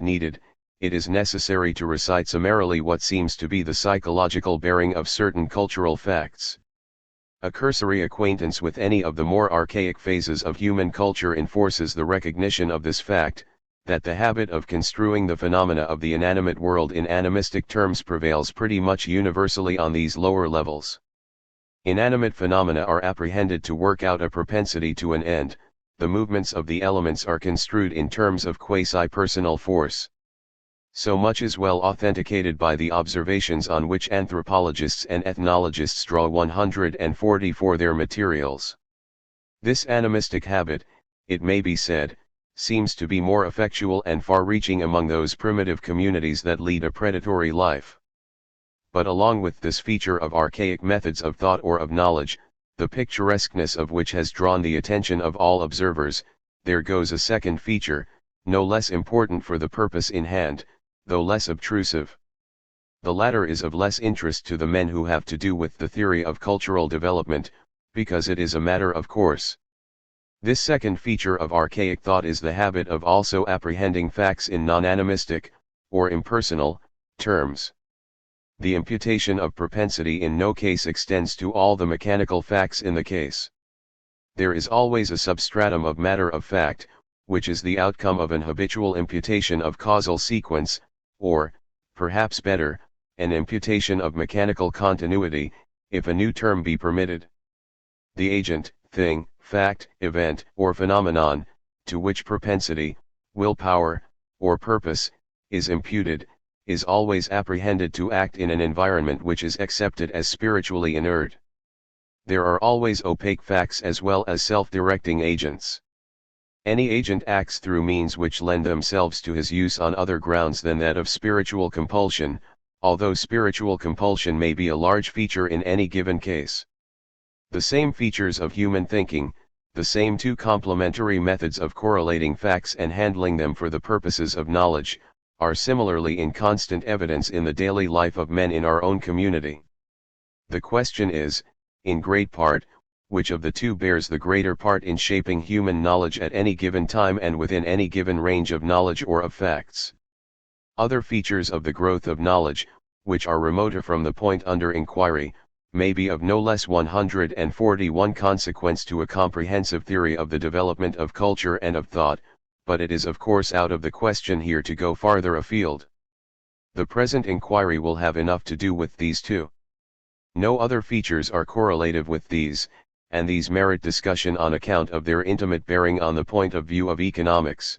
needed, it is necessary to recite summarily what seems to be the psychological bearing of certain cultural facts. A cursory acquaintance with any of the more archaic phases of human culture enforces the recognition of this fact, that the habit of construing the phenomena of the inanimate world in animistic terms prevails pretty much universally on these lower levels. Inanimate phenomena are apprehended to work out a propensity to an end, the movements of the elements are construed in terms of quasi-personal force. So much is well authenticated by the observations on which anthropologists and ethnologists draw 140 for their materials. This animistic habit, it may be said, seems to be more effectual and far-reaching among those primitive communities that lead a predatory life. But along with this feature of archaic methods of thought or of knowledge, the picturesqueness of which has drawn the attention of all observers, there goes a second feature, no less important for the purpose in hand, though less obtrusive. The latter is of less interest to the men who have to do with the theory of cultural development, because it is a matter of course. This second feature of archaic thought is the habit of also apprehending facts in non-animistic, or impersonal, terms. The imputation of propensity in no case extends to all the mechanical facts in the case. There is always a substratum of matter of fact, which is the outcome of an habitual imputation of causal sequence, or, perhaps better, an imputation of mechanical continuity, if a new term be permitted. The agent, thing, fact, event, or phenomenon, to which propensity, willpower, or purpose, is imputed, is always apprehended to act in an environment which is accepted as spiritually inert. There are always opaque facts as well as self-directing agents. Any agent acts through means which lend themselves to his use on other grounds than that of spiritual compulsion, although spiritual compulsion may be a large feature in any given case. The same features of human thinking, the same two complementary methods of correlating facts and handling them for the purposes of knowledge, are similarly in constant evidence in the daily life of men in our own community. The question is, in great part, which of the two bears the greater part in shaping human knowledge at any given time and within any given range of knowledge or of facts. Other features of the growth of knowledge, which are remoter from the point under inquiry, may be of no less 141 consequence to a comprehensive theory of the development of culture and of thought, but it is of course out of the question here to go farther afield. The present inquiry will have enough to do with these two. No other features are correlative with these, and these merit discussion on account of their intimate bearing on the point of view of economics.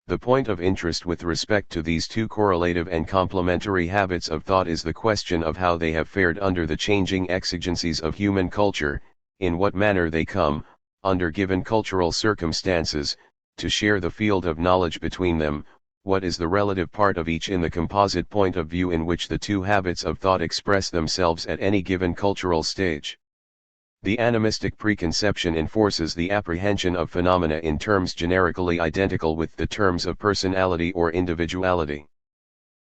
The point of interest with respect to these two correlative and complementary habits of thought is the question of how they have fared under the changing exigencies of human culture, in what manner they come, under given cultural circumstances, to share the field of knowledge between them, what is the relative part of each in the composite point of view in which the two habits of thought express themselves at any given cultural stage. The animistic preconception enforces the apprehension of phenomena in terms generically identical with the terms of personality or individuality.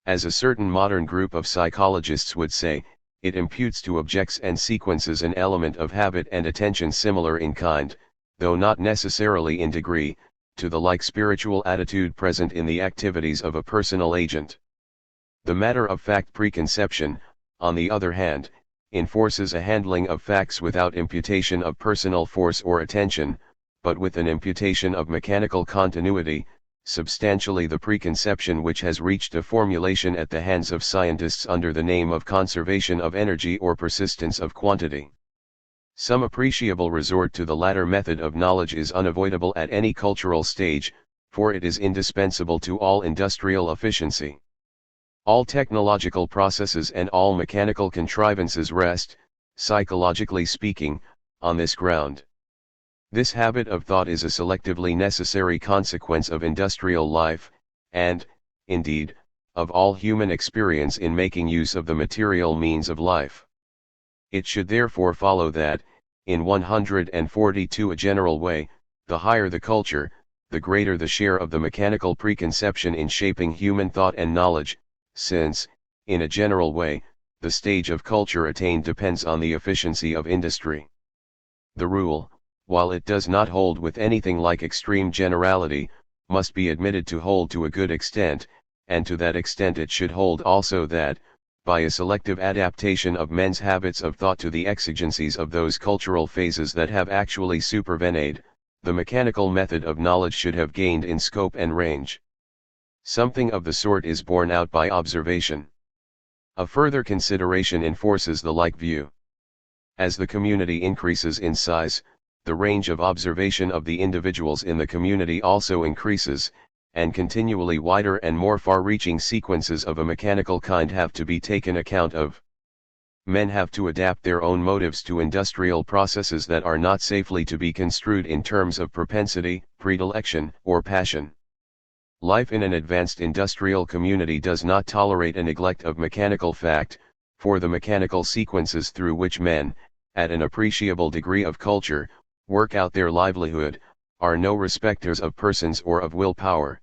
As a certain modern group of psychologists would say, it imputes to objects and sequences an element of habit and attention similar in kind, though not necessarily in degree, to the like spiritual attitude present in the activities of a personal agent. The matter-of-fact preconception, on the other hand, enforces a handling of facts without imputation of personal force or attention, but with an imputation of mechanical continuity, substantially the preconception which has reached a formulation at the hands of scientists under the name of conservation of energy or persistence of quantity. Some appreciable resort to the latter method of knowledge is unavoidable at any cultural stage, for it is indispensable to all industrial efficiency. All technological processes and all mechanical contrivances rest, psychologically speaking, on this ground. This habit of thought is a selectively necessary consequence of industrial life, and, indeed, of all human experience in making use of the material means of life. It should therefore follow that, in 142 a general way, the higher the culture, the greater the share of the mechanical preconception in shaping human thought and knowledge, since, in a general way, the stage of culture attained depends on the efficiency of industry. The rule, while it does not hold with anything like extreme generality, must be admitted to hold to a good extent, and to that extent it should hold also that, by a selective adaptation of men's habits of thought to the exigencies of those cultural phases that have actually supervened, the mechanical method of knowledge should have gained in scope and range. Something of the sort is borne out by observation. A further consideration enforces the like view. As the community increases in size, the range of observation of the individuals in the community also increases, and continually wider and more far-reaching sequences of a mechanical kind have to be taken account of. Men have to adapt their own motives to industrial processes that are not safely to be construed in terms of propensity, predilection, or passion. Life in an advanced industrial community does not tolerate a neglect of mechanical fact, for the mechanical sequences through which men, at an appreciable degree of culture, work out their livelihood, are no respecters of persons or of willpower.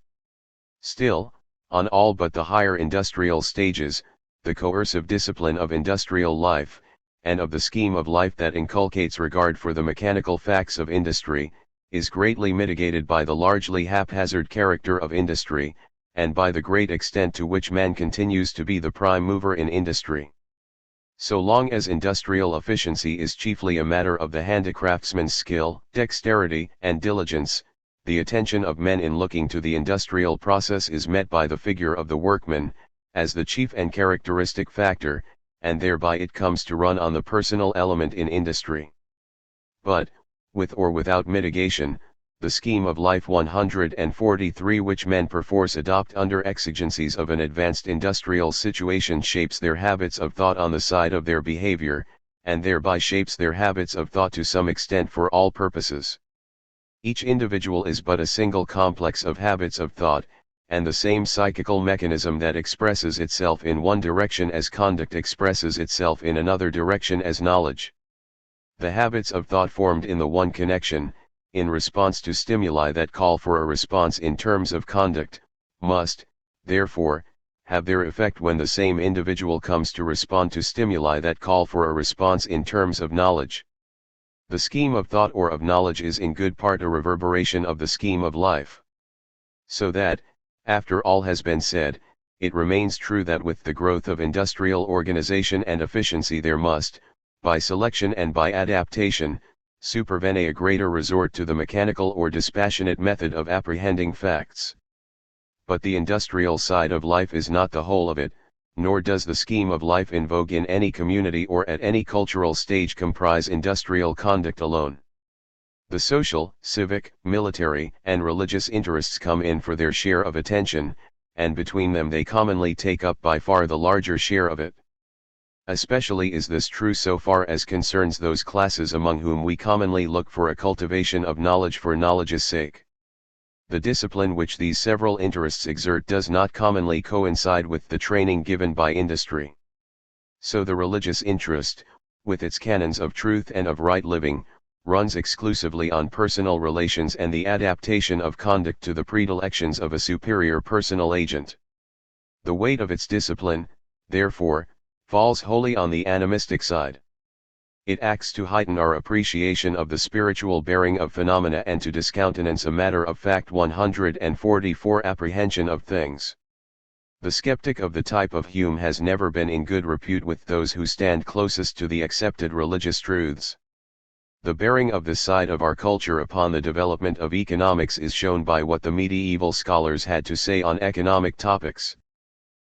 Still, on all but the higher industrial stages, the coercive discipline of industrial life, and of the scheme of life that inculcates regard for the mechanical facts of industry, is greatly mitigated by the largely haphazard character of industry, and by the great extent to which man continues to be the prime mover in industry. So long as industrial efficiency is chiefly a matter of the handicraftsman's skill, dexterity, and diligence, the attention of men in looking to the industrial process is met by the figure of the workman, as the chief and characteristic factor, and thereby it comes to run on the personal element in industry. But, with or without mitigation, the scheme of life 143 which men perforce adopt under exigencies of an advanced industrial situation shapes their habits of thought on the side of their behavior, and thereby shapes their habits of thought to some extent for all purposes. Each individual is but a single complex of habits of thought, and the same psychical mechanism that expresses itself in one direction as conduct expresses itself in another direction as knowledge. The habits of thought formed in the one connection, in response to stimuli that call for a response in terms of conduct, must, therefore, have their effect when the same individual comes to respond to stimuli that call for a response in terms of knowledge. The scheme of thought or of knowledge is in good part a reverberation of the scheme of life. So that, after all has been said, it remains true that with the growth of industrial organization and efficiency there must, by selection and by adaptation, supervene a greater resort to the mechanical or dispassionate method of apprehending facts. But the industrial side of life is not the whole of it, nor does the scheme of life in vogue in any community or at any cultural stage comprise industrial conduct alone. The social, civic, military, and religious interests come in for their share of attention, and between them they commonly take up by far the larger share of it. Especially is this true so far as concerns those classes among whom we commonly look for a cultivation of knowledge for knowledge's sake. The discipline which these several interests exert does not commonly coincide with the training given by industry. So the religious interest, with its canons of truth and of right living, runs exclusively on personal relations and the adaptation of conduct to the predilections of a superior personal agent. The weight of its discipline, therefore, falls wholly on the animistic side. It acts to heighten our appreciation of the spiritual bearing of phenomena and to discountenance a matter of fact 144 apprehension of things. The skeptic of the type of Hume has never been in good repute with those who stand closest to the accepted religious truths. The bearing of this side of our culture upon the development of economics is shown by what the medieval scholars had to say on economic topics.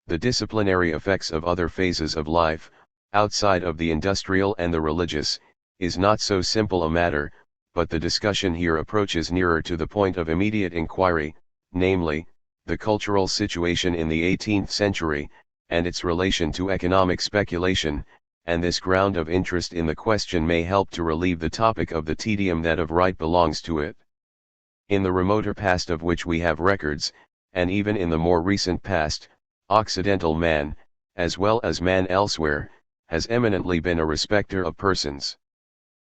The disciplinary effects of other phases of life, outside of the industrial and the religious, is not so simple a matter, but the discussion here approaches nearer to the point of immediate inquiry, namely, the cultural situation in the 18th century, and its relation to economic speculation, and this ground of interest in the question may help to relieve the topic of the tedium that of right belongs to it. In the remoter past of which we have records, and even in the more recent past, Occidental man, as well as man elsewhere, has eminently been a respecter of persons.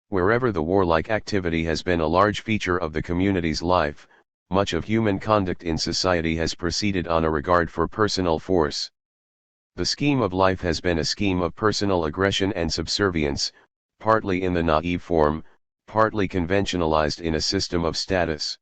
Wherever the warlike activity has been a large feature of the community's life, much of human conduct in society has proceeded on a regard for personal force. The scheme of life has been a scheme of personal aggression and subservience, partly in the naive form, partly conventionalized in a system of status.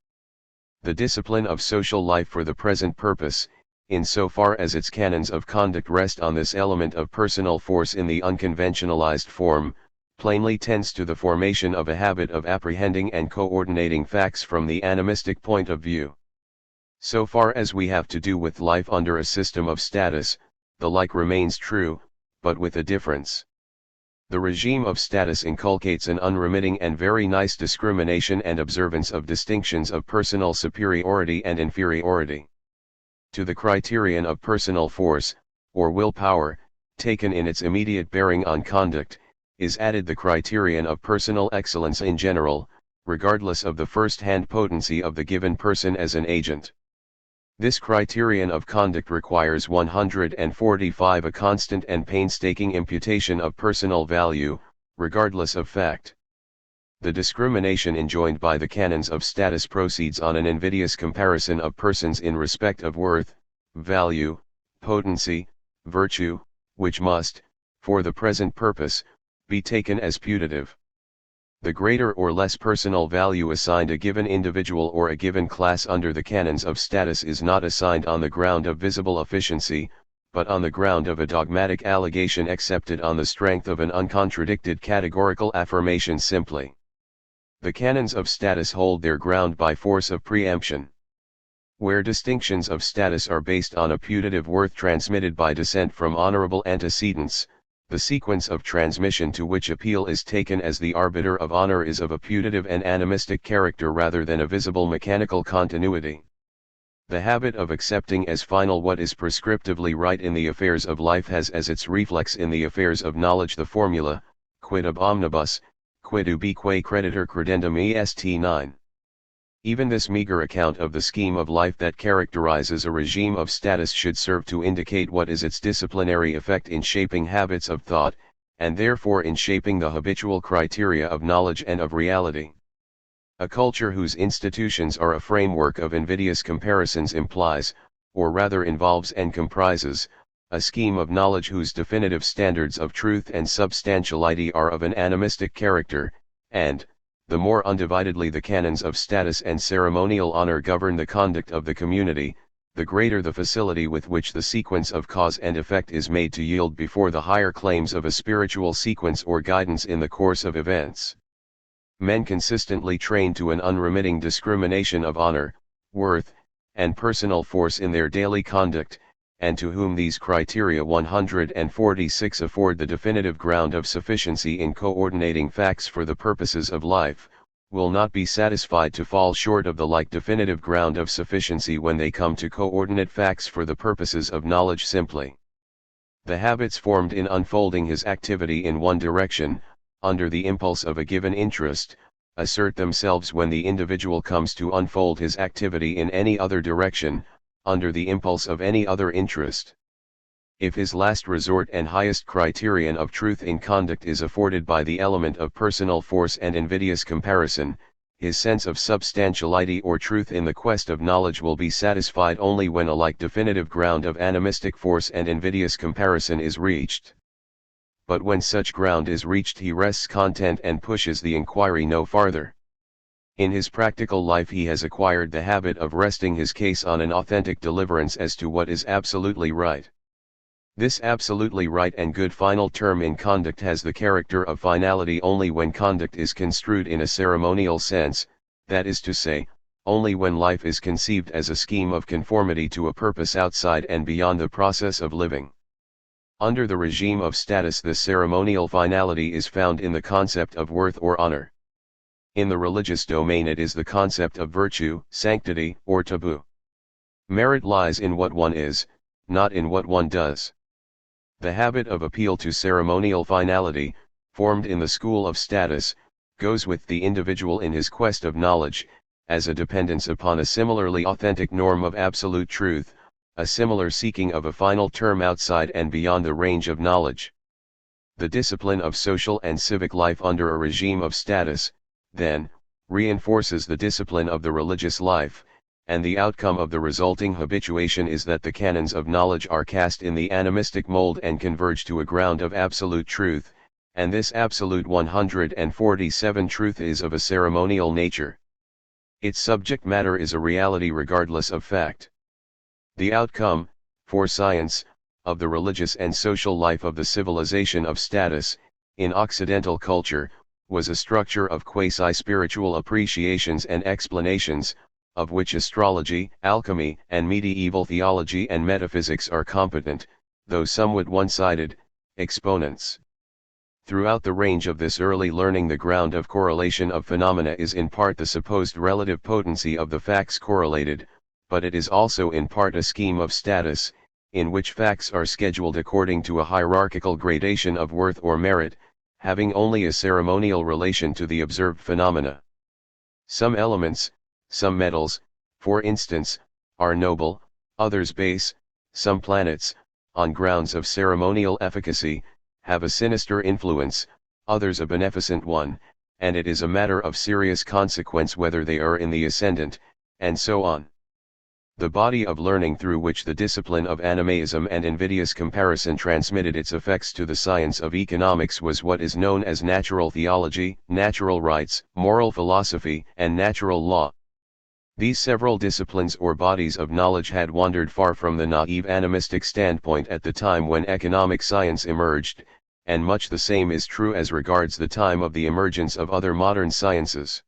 The discipline of social life for the present purpose, insofar as its canons of conduct rest on this element of personal force in the unconventionalized form, plainly tends to the formation of a habit of apprehending and coordinating facts from the animistic point of view. So far as we have to do with life under a system of status, the like remains true, but with a difference. The regime of status inculcates an unremitting and very nice discrimination and observance of distinctions of personal superiority and inferiority. To the criterion of personal force, or willpower, taken in its immediate bearing on conduct, is added the criterion of personal excellence in general, regardless of the first-hand potency of the given person as an agent. This criterion of conduct requires 145 a constant and painstaking imputation of personal value, regardless of fact. The discrimination enjoined by the canons of status proceeds on an invidious comparison of persons in respect of worth, value, potency, virtue, which must, for the present purpose, be taken as putative. The greater or less personal value assigned a given individual or a given class under the canons of status is not assigned on the ground of visible efficiency, but on the ground of a dogmatic allegation accepted on the strength of an uncontradicted categorical affirmation simply. The canons of status hold their ground by force of preemption. Where distinctions of status are based on a putative worth transmitted by descent from honorable antecedents, the sequence of transmission to which appeal is taken as the arbiter of honor is of a putative and animistic character rather than a visible mechanical continuity. The habit of accepting as final what is prescriptively right in the affairs of life has as its reflex in the affairs of knowledge the formula, quid ab omnibus, quid ubique creditor credendum est 9. Even this meager account of the scheme of life that characterizes a regime of status should serve to indicate what is its disciplinary effect in shaping habits of thought, and therefore in shaping the habitual criteria of knowledge and of reality. A culture whose institutions are a framework of invidious comparisons implies, or rather involves and comprises, a scheme of knowledge whose definitive standards of truth and substantiality are of an animistic character, and, the more undividedly the canons of status and ceremonial honor govern the conduct of the community, the greater the facility with which the sequence of cause and effect is made to yield before the higher claims of a spiritual sequence or guidance in the course of events. Men consistently trained to an unremitting discrimination of honor, worth, and personal force in their daily conduct, and to whom these criteria 146 afford the definitive ground of sufficiency in coordinating facts for the purposes of life, will not be satisfied to fall short of the like definitive ground of sufficiency when they come to coordinate facts for the purposes of knowledge simply. The habits formed in unfolding his activity in one direction, under the impulse of a given interest, assert themselves when the individual comes to unfold his activity in any other direction, under the impulse of any other interest. If his last resort and highest criterion of truth in conduct is afforded by the element of personal force and invidious comparison, his sense of substantiality or truth in the quest of knowledge will be satisfied only when a like definitive ground of animistic force and invidious comparison is reached. But when such ground is reached he rests content and pushes the inquiry no farther. In his practical life he has acquired the habit of resting his case on an authentic deliverance as to what is absolutely right. This absolutely right and good final term in conduct has the character of finality only when conduct is construed in a ceremonial sense, that is to say, only when life is conceived as a scheme of conformity to a purpose outside and beyond the process of living. Under the regime of status this ceremonial finality is found in the concept of worth or honor. In the religious domain it is the concept of virtue, sanctity, or taboo. Merit lies in what one is, not in what one does. The habit of appeal to ceremonial finality, formed in the school of status, goes with the individual in his quest of knowledge, as a dependence upon a similarly authentic norm of absolute truth, a similar seeking of a final term outside and beyond the range of knowledge. The discipline of social and civic life under a regime of status, then, reinforces the discipline of the religious life, and the outcome of the resulting habituation is that the canons of knowledge are cast in the animistic mold and converge to a ground of absolute truth, and this absolute 147 truth is of a ceremonial nature. Its subject matter is a reality regardless of fact. The outcome, for science, of the religious and social life of the civilization of status, in Occidental culture, was a structure of quasi-spiritual appreciations and explanations, of which astrology, alchemy, and medieval theology and metaphysics are competent, though somewhat one-sided, exponents. Throughout the range of this early learning, the ground of correlation of phenomena is in part the supposed relative potency of the facts correlated, but it is also in part a scheme of status, in which facts are scheduled according to a hierarchical gradation of worth or merit, having only a ceremonial relation to the observed phenomena. Some elements, some metals, for instance, are noble, others base; some planets, on grounds of ceremonial efficacy, have a sinister influence, others a beneficent one, and it is a matter of serious consequence whether they are in the ascendant, and so on. The body of learning through which the discipline of animism and invidious comparison transmitted its effects to the science of economics was what is known as natural theology, natural rights, moral philosophy, and natural law. These several disciplines or bodies of knowledge had wandered far from the naive animistic standpoint at the time when economic science emerged, and much the same is true as regards the time of the emergence of other modern sciences.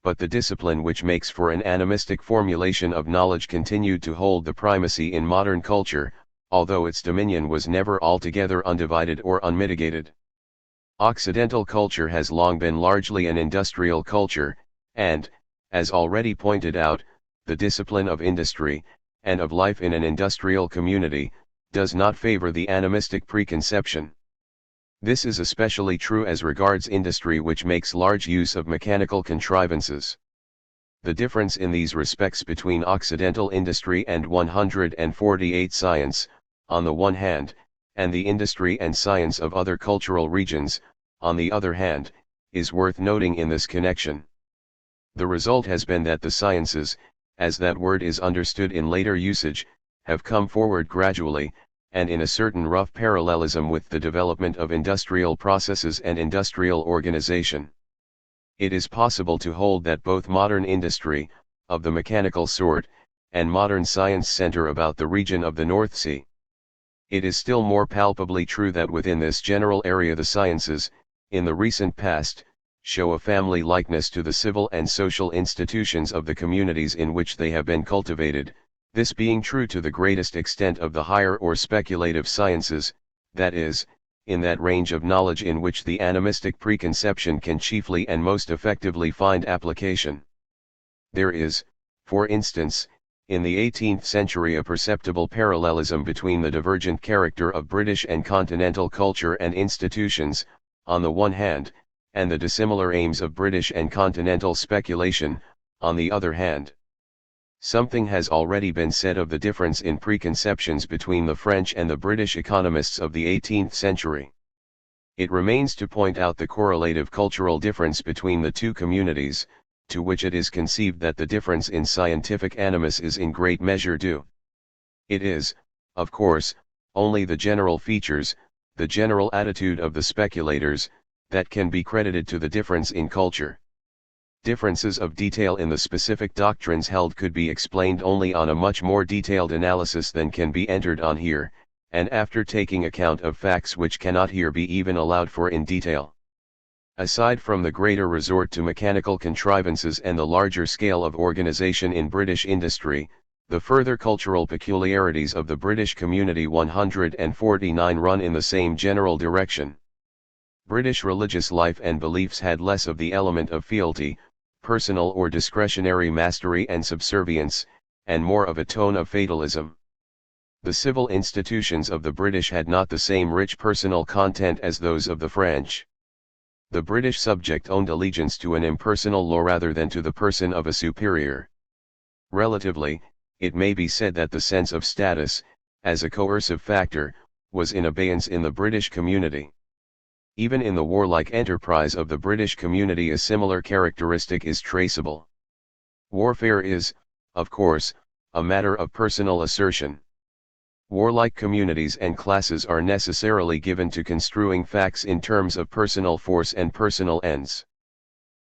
But the discipline which makes for an animistic formulation of knowledge continued to hold the primacy in modern culture, although its dominion was never altogether undivided or unmitigated. Occidental culture has long been largely an industrial culture, and, as already pointed out, the discipline of industry, and of life in an industrial community, does not favor the animistic preconception. This is especially true as regards industry, which makes large use of mechanical contrivances. The difference in these respects between Occidental industry and 148 science, on the one hand, and the industry and science of other cultural regions, on the other hand, is worth noting in this connection. The result has been that the sciences, as that word is understood in later usage, have come forward gradually, and in a certain rough parallelism with the development of industrial processes and industrial organization. It is possible to hold that both modern industry, of the mechanical sort, and modern science center about the region of the North Sea. It is still more palpably true that within this general area the sciences, in the recent past, show a family likeness to the civil and social institutions of the communities in which they have been cultivated, this being true to the greatest extent of the higher or speculative sciences, that is, in that range of knowledge in which the animistic preconception can chiefly and most effectively find application. There is, for instance, in the 18th century a perceptible parallelism between the divergent character of British and continental culture and institutions, on the one hand, and the dissimilar aims of British and continental speculation, on the other hand. Something has already been said of the difference in preconceptions between the French and the British economists of the 18th century. It remains to point out the correlative cultural difference between the two communities, to which it is conceived that the difference in scientific animus is in great measure due. It is, of course, only the general features, the general attitude of the speculators, that can be credited to the difference in culture. Differences of detail in the specific doctrines held could be explained only on a much more detailed analysis than can be entered on here, and after taking account of facts which cannot here be even allowed for in detail. Aside from the greater resort to mechanical contrivances and the larger scale of organization in British industry, the further cultural peculiarities of the British community 149 run in the same general direction. British religious life and beliefs had less of the element of fealty, personal or discretionary mastery and subservience, and more of a tone of fatalism. The civil institutions of the British had not the same rich personal content as those of the French. The British subject owned allegiance to an impersonal law rather than to the person of a superior. Relatively, it may be said that the sense of status, as a coercive factor, was in abeyance in the British community. Even in the warlike enterprise of the British community a similar characteristic is traceable. Warfare is, of course, a matter of personal assertion. Warlike communities and classes are necessarily given to construing facts in terms of personal force and personal ends.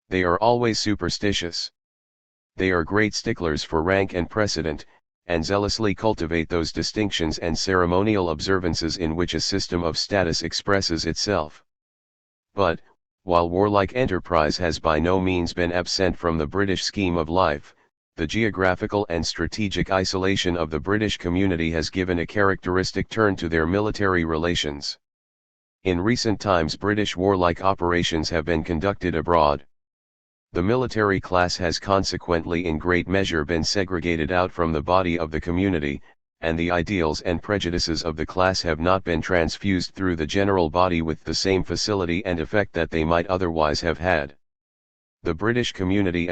They are always superstitious. They are great sticklers for rank and precedent, and zealously cultivate those distinctions and ceremonial observances in which a system of status expresses itself. But, while warlike enterprise has by no means been absent from the British scheme of life, the geographical and strategic isolation of the British community has given a characteristic turn to their military relations. In recent times British warlike operations have been conducted abroad. The military class has consequently in great measure been segregated out from the body of the community, and the ideals and prejudices of the class have not been transfused through the general body with the same facility and effect that they might otherwise have had. The British community